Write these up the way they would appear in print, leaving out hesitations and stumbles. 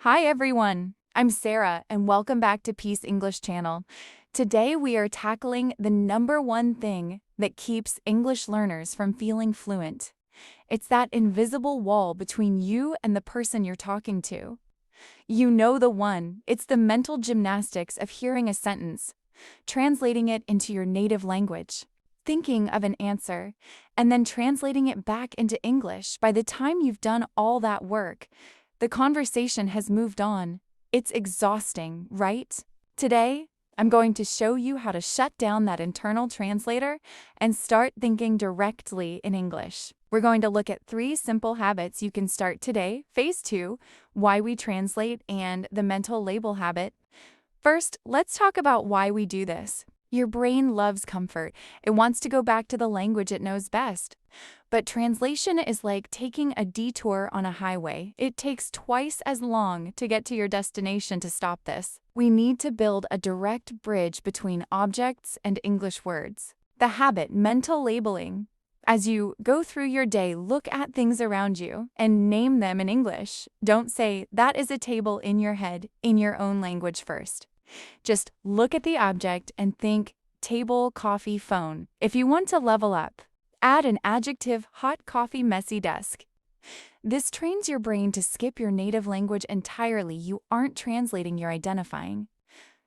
Hi everyone, I'm Sarah and welcome back to Peace English Channel. Today we are tackling the number one thing that keeps English learners from feeling fluent. It's that invisible wall between you and the person you're talking to. You know the one, it's the mental gymnastics of hearing a sentence, translating it into your native language, thinking of an answer, and then translating it back into English. By the time you've done all that work, the conversation has moved on. It's exhausting, right? Today, I'm going to show you how to shut down that internal translator and start thinking directly in English. We're going to look at 3 simple habits you can start today. Phase 2, why we translate, and the mental label habit. First, let's talk about why we do this. Your brain loves comfort. It wants to go back to the language it knows best. But translation is like taking a detour on a highway. It takes twice as long to get to your destination to stop this. We need to build a direct bridge between objects and English words. The habit, mental labeling. As you go through your day, look at things around you and name them in English. Don't say, that is a table in your head, in your own language first. Just look at the object and think table, coffee, phone. If you want to level up, add an adjective, hot coffee, messy desk. This trains your brain to skip your native language entirely. You aren't translating, you're identifying.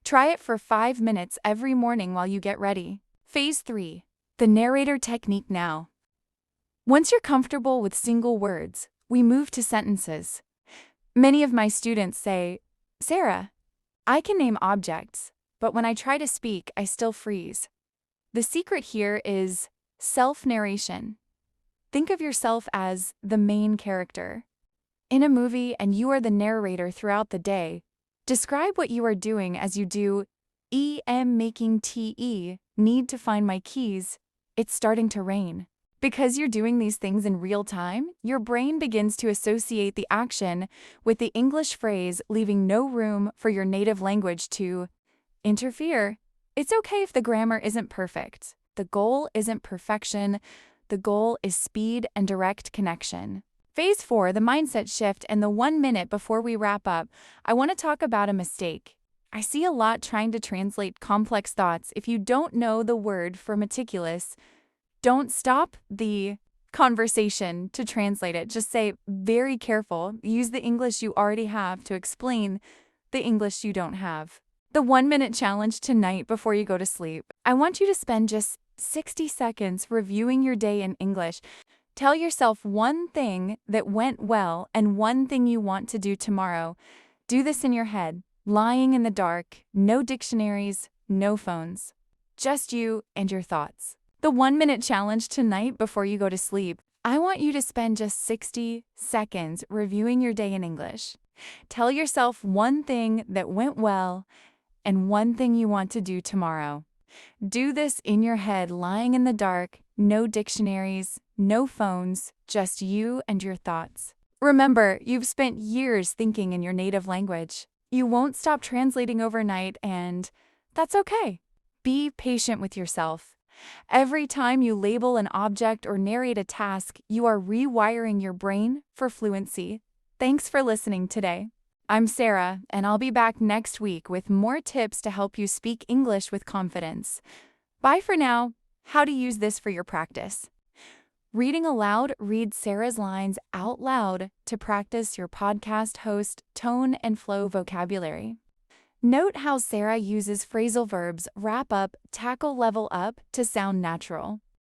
Try it for 5 minutes every morning while you get ready. Phase 3, the narrator technique now. Once you're comfortable with single words, we move to sentences. Many of my students say, Sarah, I can name objects, but when I try to speak, I still freeze. The secret here is self-narration. Think of yourself as the main character in a movie, and you are the narrator throughout the day. Describe what you are doing as you do am making tea, need to find my keys, it's starting to rain. Because you're doing these things in real time, your brain begins to associate the action with the English phrase, leaving no room for your native language to interfere. It's okay if the grammar isn't perfect. The goal isn't perfection. The goal is speed and direct connection. Phase 4, the mindset shift, and the 1 minute before we wrap up, I want to talk about a mistake. I see a lot trying to translate complex thoughts. If you don't know the word for meticulous, don't stop the conversation to translate it. Just say, very careful. Use the English you already have to explain the English you don't have. The 1 minute challenge tonight before you go to sleep. I want you to spend just 60 seconds reviewing your day in English. Tell yourself one thing that went well and one thing you want to do tomorrow. Do this in your head, lying in the dark, no dictionaries, no phones. Just you and your thoughts. The 1 minute challenge tonight before you go to sleep. I want you to spend just 60 seconds reviewing your day in English. Tell yourself one thing that went well and one thing you want to do tomorrow. Do this in your head, lying in the dark, no dictionaries, no phones, just you and your thoughts. Remember, you've spent years thinking in your native language. You won't stop translating overnight, and that's okay. Be patient with yourself. Every time you label an object or narrate a task, you are rewiring your brain for fluency. Thanks for listening today. I'm Sarah, and I'll be back next week with more tips to help you speak English with confidence. Bye for now. How to use this for your practice. Reading aloud, read Sarah's lines out loud to practice your podcast host tone and flow vocabulary. Note how Sarah uses phrasal verbs wrap up, tackle, level up to sound natural.